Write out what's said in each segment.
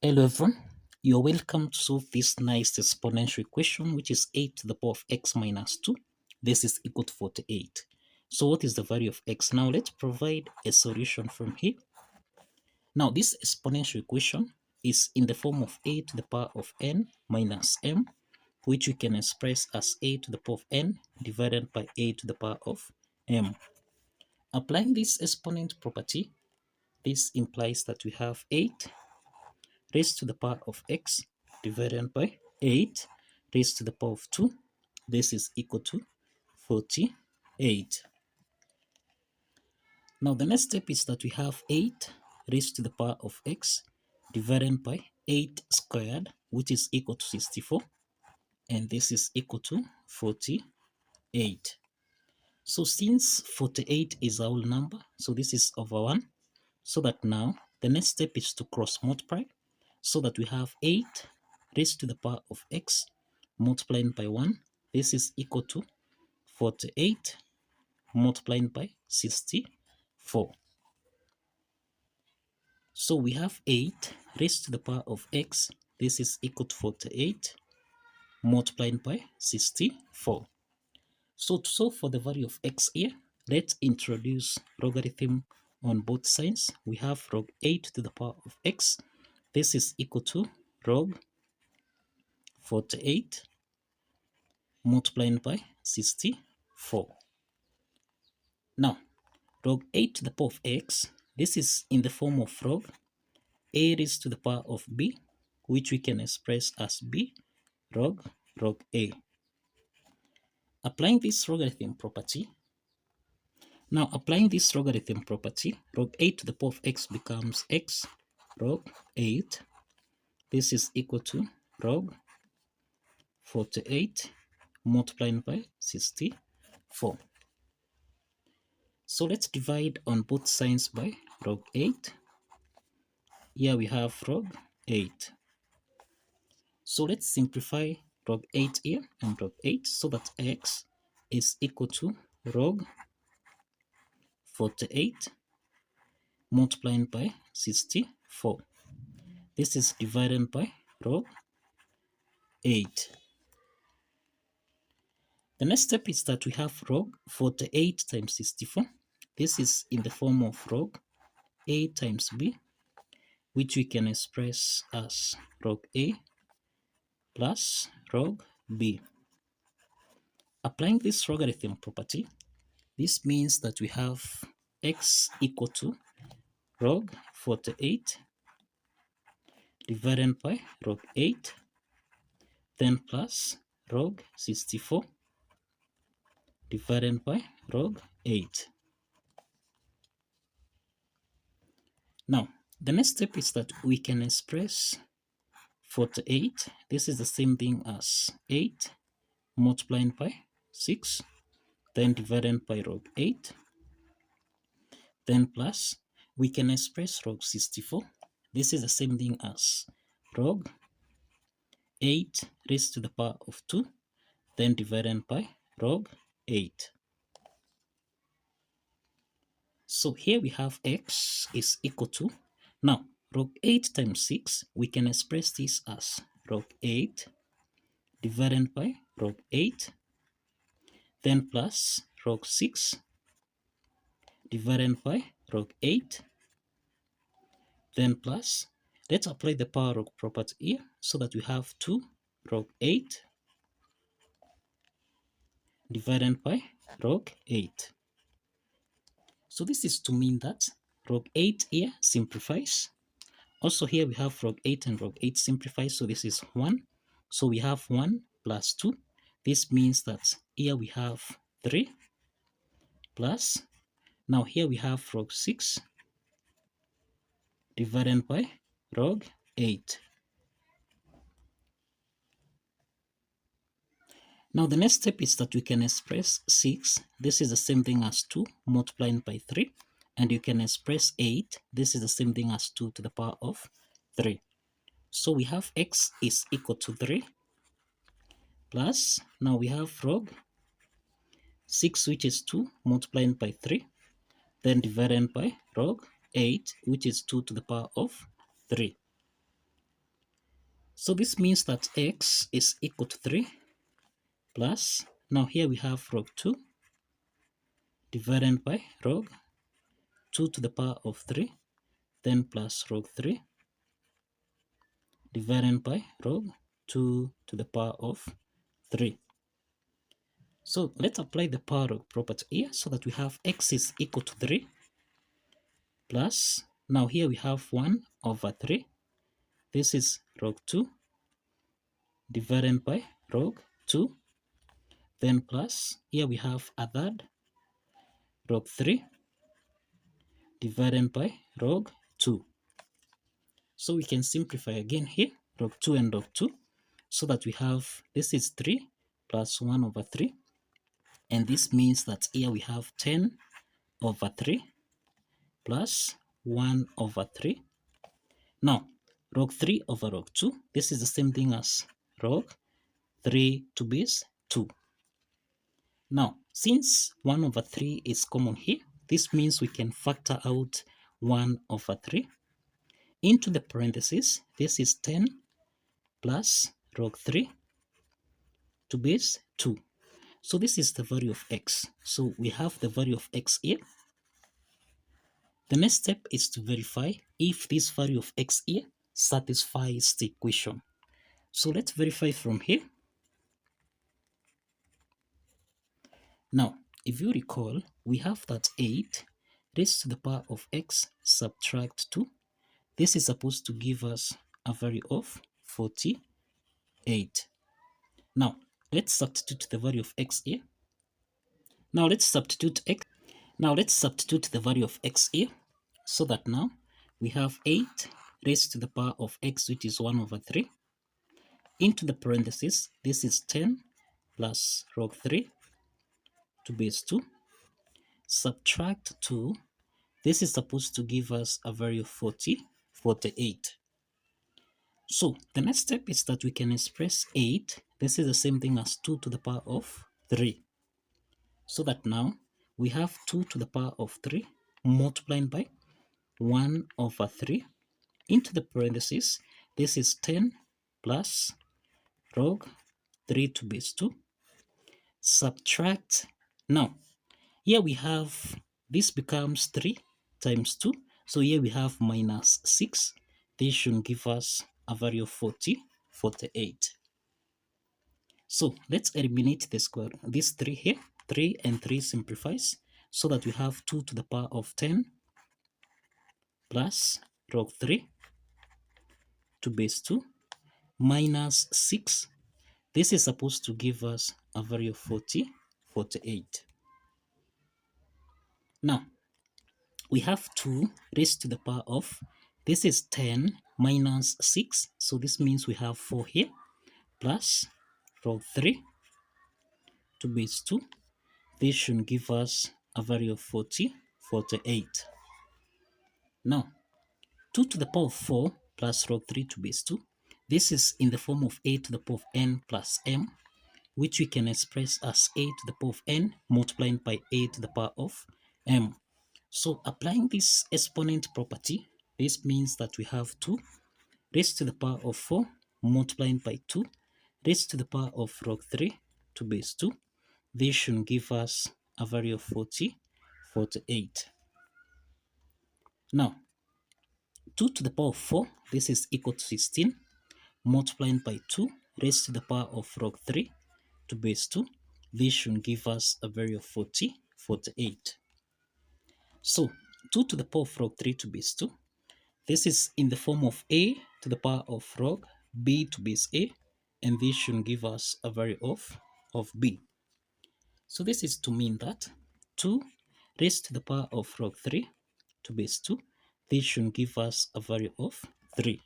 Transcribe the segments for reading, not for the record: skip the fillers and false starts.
Hello everyone, you're welcome to solve this nice exponential equation which is 8 to the power of x minus 2. This is equal to 48. So what is the value of x? Now let's provide a solution from here. Now this exponential equation is in the form of a to the power of n minus m, which we can express as a to the power of n divided by a to the power of m. Applying this exponent property, this implies that we have 8 raised to the power of x divided by 8 raised to the power of 2. This is equal to 48. Now the next step is that we have 8 raised to the power of x divided by 8 squared, which is equal to 64, and this is equal to 48. So since 48 is our whole number, so this is over 1, so that now the next step is to cross multiply, so that we have 8 raised to the power of x multiplied by 1. This is equal to 48 multiplied by 64. So we have 8 raised to the power of x. This is equal to 48 multiplied by 64. So to solve for the value of x here, let's introduce logarithm on both sides. We have log 8 to the power of x. This is equal to log 48 multiplied by 64. Now, log 8 to the power of x, this is in the form of log a raised to the power of b, which we can express as b log a. Applying this logarithm property, log 8 to the power of x becomes x log 8. This is equal to log 48 multiplied by 64. So let's divide on both sides by log 8. Here we have log 8. So let's simplify log 8 here and log 8 so that x is equal to log 48 multiplied by 64. This is divided by log 8. The next step is that we have log 48 times 64. This is in the form of log a times b, which we can express as log a plus log b. Applying this logarithm property, this means that we have x equal to log 48 divided by log 8, then plus log 64 divided by log 8. Now, the next step is that we can express 48. This is the same thing as 8 multiplied by 6, then divided by log 8, then plus, we can express log 64. This is the same thing as log 8 raised to the power of 2, then divided by log 8. So here we have x is equal to, now log 8 times 6, we can express this as log 8 divided by log 8, then plus log 6 divided by log 8, then plus, let's apply the power log property here so that we have 2 log 8 divided by log 8. So this is to mean that log 8 here simplifies. Also here we have log 8 and log 8 simplifies, so this is 1. So we have 1 plus 2. This means that here we have 3 plus, now here we have log 6 divided by log 8. Now the next step is that we can express 6. This is the same thing as 2 multiplied by 3. And you can express 8. This is the same thing as 2 to the power of 3. So we have x is equal to 3 plus, now we have log 6, which is 2 multiplied by 3, then divided by log 8, which is 2 to the power of 3. So this means that x is equal to 3 plus, now here we have log 2 divided by log 2 to the power of 3, then plus log 3 divided by log 2 to the power of 3. So let's apply the power log property here so that we have x is equal to 3 plus, now here we have 1 over 3. This is log 2 divided by log 2, then plus, here we have a third, log 3 divided by log 2. So we can simplify again here, log 2 and log 2, so that we have, this is 3 plus 1 over 3, and this means that here we have 10 over 3 plus 1 over 3. Now, log 3 over log 2, this is the same thing as log 3 to base 2. Now, since 1 over 3 is common here, this means we can factor out 1 over 3 into the parentheses. This is 10 plus log 3 to base 2. So this is the value of x. So we have the value of x here. The next step is to verify if this value of x here satisfies the equation. So let's verify from here. Now, if you recall, we have that 8 raised to the power of x subtract 2. This is supposed to give us a value of 48. Now, let's substitute the value of x here. Now let's substitute the value of x here, so that now we have 8 raised to the power of x, which is 1 over 3, into the parentheses. This is 10 plus log 3 to base 2, subtract 2. This is supposed to give us a value of 48. So the next step is that we can express 8. This is the same thing as 2 to the power of 3. So that now we have 2 to the power of 3 multiplied by 1 over 3 into the parentheses. This is 10 plus log 3 to base 2. Subtract. Now, here we have, this becomes 3 times 2. So here we have minus 6. This should give us a value of 48. So let's eliminate the square. This 3 here, 3 and 3 simplifies, so that we have 2 to the power of 10 plus log 3 to base 2 minus 6. This is supposed to give us a value of 48. Now, we have 2 raised to the power of, this is 10 minus 6, so this means we have 4 here, plus log 3 to base 2. This should give us a value of 48. Now, 2 to the power of 4 plus log 3 to base 2. This is in the form of a to the power of n plus m, which we can express as a to the power of n multiplied by a to the power of m. So applying this exponent property, this means that we have 2 raised to the power of 4 multiplied by 2 raised to the power of log 3 to base 2. This should give us a value of 48. Now, 2 to the power of 4, this is equal to 16, multiplied by 2 raised to the power of log 3 to base 2. This should give us a value of 48. So, 2 to the power of log 3 to base 2, this is in the form of a to the power of log b to base a, and this should give us a value of b. So this is to mean that 2 raised to the power of log 3 to base 2, this should give us a value of 3.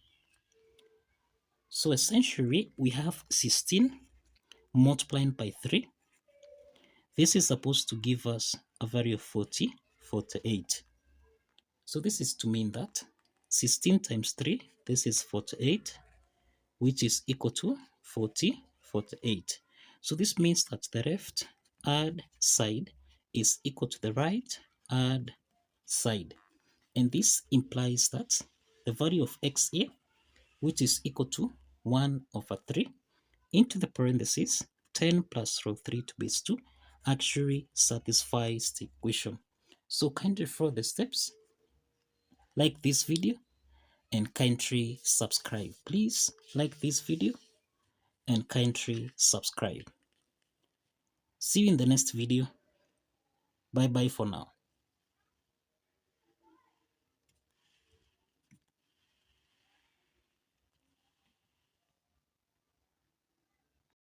So essentially, we have 16 multiplied by 3. This is supposed to give us a value of 48. So this is to mean that 16 times 3, this is 48, which is equal to 48. So this means that the left hand side is equal to the right hand side. And this implies that the value of x here, which is equal to 1 over 3 into the parentheses 10 plus root 3 to base 2 actually satisfies the equation. So kindly follow the steps, like this video, and kindly subscribe. Please like this video and kindly subscribe. See you in the next video. Bye bye for now.